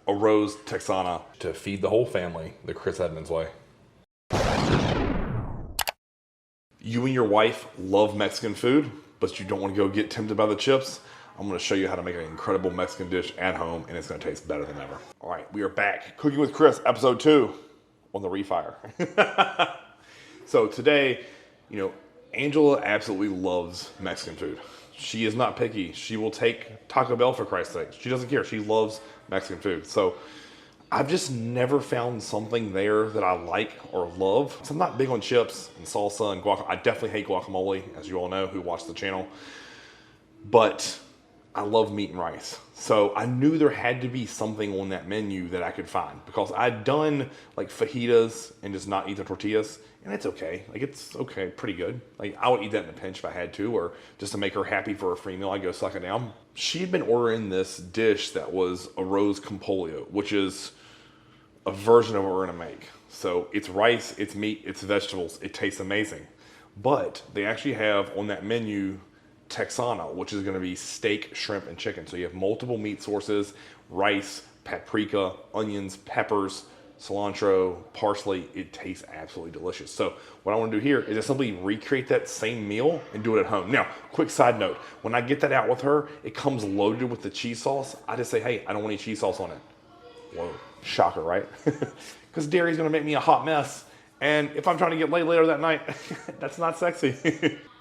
Arroz Texana to feed the whole family the Chris Edmonds way. You and your wife love Mexican food, but you don't want to go get tempted by the chips? I'm going to show you how to make an incredible Mexican dish at home, and it's going to taste better than ever. All right, we are back. Cooking with Chris, episode 2 on the refire. So today, Angela absolutely loves Mexican food. She is not picky. She will take Taco Bell for Christ's sake. She doesn't care. She loves Mexican food. So I've just never found something there that I like or love. So I'm not big on chips and salsa and guacamole. I definitely hate guacamole, as you all know who watch the channel. But I love meat and rice. So I knew there had to be something on that menu that I could find, because I'd done like fajitas and just not eat the tortillas, and it's okay. Like, it's okay, pretty good. Like, I would eat that in a pinch if I had to, or just to make her happy for a free meal, I'd go suck it down. She had been ordering this dish that was Arroz con pollo, which is a version of what we're gonna make. So it's rice, it's meat, it's vegetables. It tastes amazing. But they actually have on that menu Texano, which is going to be steak, shrimp, and chicken. So you have multiple meat sources, rice, paprika, onions, peppers, cilantro, parsley. It tastes absolutely delicious. So what I want to do here is just simply recreate that same meal and do it at home. Now, quick side note, when I get that out with her, it comes loaded with the cheese sauce. I just say, hey, I don't want any cheese sauce on it. Whoa, shocker, right? Because dairy's going to make me a hot mess. And if I'm trying to get laid later that night, that's not sexy.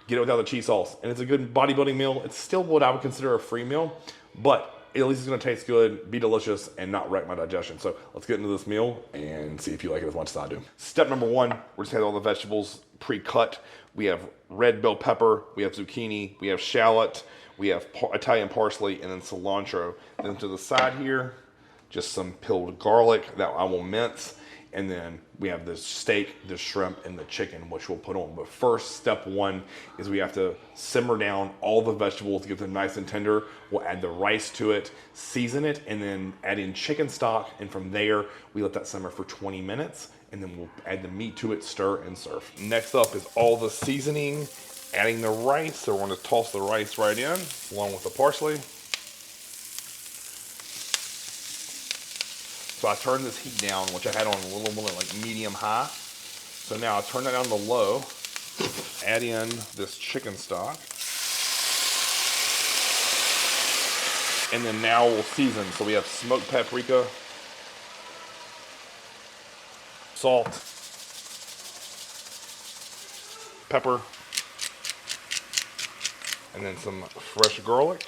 Get it without the cheese sauce. And it's a good bodybuilding meal. It's still what I would consider a free meal, but at least it's gonna taste good, be delicious, and not wreck my digestion. So let's get into this meal and see if you like it as much as I do. Step number 1, we're just having all the vegetables pre-cut. We have red bell pepper, we have zucchini, we have shallot, we have Italian parsley, and then cilantro. Then to the side here, just some peeled garlic that I will mince. And then we have the steak, the shrimp, and the chicken, which we'll put on. But first, step 1 is we have to simmer down all the vegetables to get them nice and tender. We'll add the rice to it, season it, and then add in chicken stock. And from there, we let that simmer for 20 minutes. And then we'll add the meat to it, stir, and serve. Next up is all the seasoning, adding the rice. So we're going to toss the rice right in, along with the parsley. So I turned this heat down, which I had on a little more like medium high. So now I turn that down to low, add in this chicken stock. And then now we'll season. So we have smoked paprika, salt, pepper, and then some fresh garlic.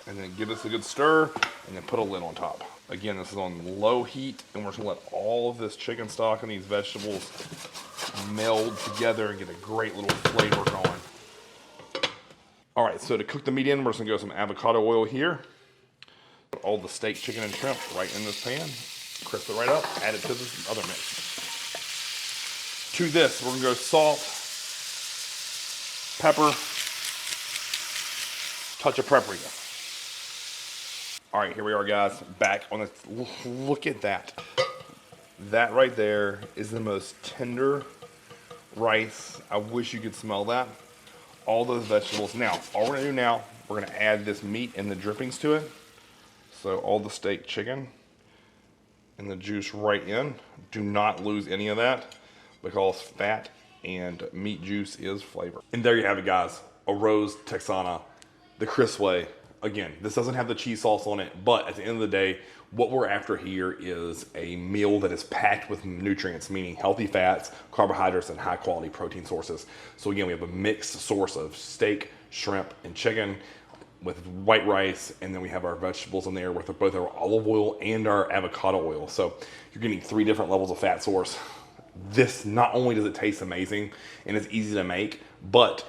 And then give this a good stir, and then put a lid on top. Again, this is on low heat, and we're just gonna let all of this chicken stock and these vegetables meld together and get a great little flavor going. All right, so to cook the meat in, we're just gonna go some avocado oil here. Put all the steak, chicken, and shrimp right in this pan. Crisp it right up, add it to this other mix. To this, we're gonna go salt, pepper, touch of paprika. All right, here we are, guys, back on this. Look at that. That right there is the most tender rice. I wish you could smell that. All those vegetables. Now, all we're gonna do now, we're gonna add this meat and the drippings to it. So all the steak, chicken, and the juice right in. Do not lose any of that, because fat and meat juice is flavor. And there you have it, guys. Arroz Texana, the Chris way. Again, this doesn't have the cheese sauce on it, but at the end of the day, what we're after here is a meal that is packed with nutrients, meaning healthy fats, carbohydrates, and high quality protein sources. So again, we have a mixed source of steak, shrimp, and chicken with white rice, and then we have our vegetables in there with both our olive oil and our avocado oil. So you're getting 3 different levels of fat source. This, not only does it taste amazing and it's easy to make, but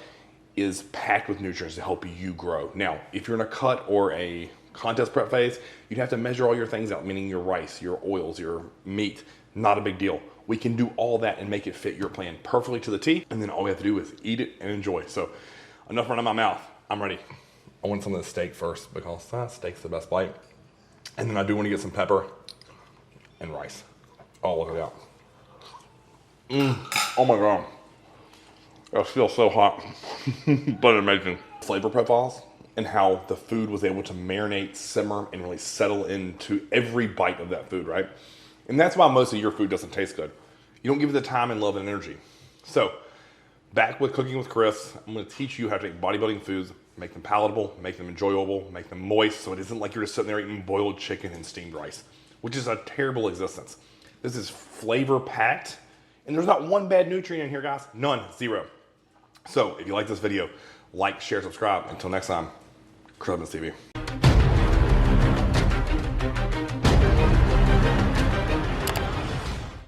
is packed with nutrients to help you grow. Now, if you're in a cut or a contest prep phase, you'd have to measure all your things out, meaning your rice, your oils, your meat. Not a big deal. We can do all that and make it fit your plan perfectly to the T, and then all we have to do is eat it and enjoy. So enough running my mouth. I'm ready. I want some of the steak first, because steak's the best bite. And then I do want to get some pepper and rice. Oh, look at that. Oh my God. It feels so hot, but amazing. Flavor profiles and how the food was able to marinate, simmer, and really settle into every bite of that food, right? And that's why most of your food doesn't taste good. You don't give it the time and love and energy. So, back with Cooking with Chris, I'm going to teach you how to take bodybuilding foods, make them palatable, make them enjoyable, make them moist, so it isn't like you're just sitting there eating boiled chicken and steamed rice, which is a terrible existence. This is flavor packed, and there's not one bad nutrient in here, guys. None, zero. So if you like this video, like, share, subscribe. Until next time, Chris TV.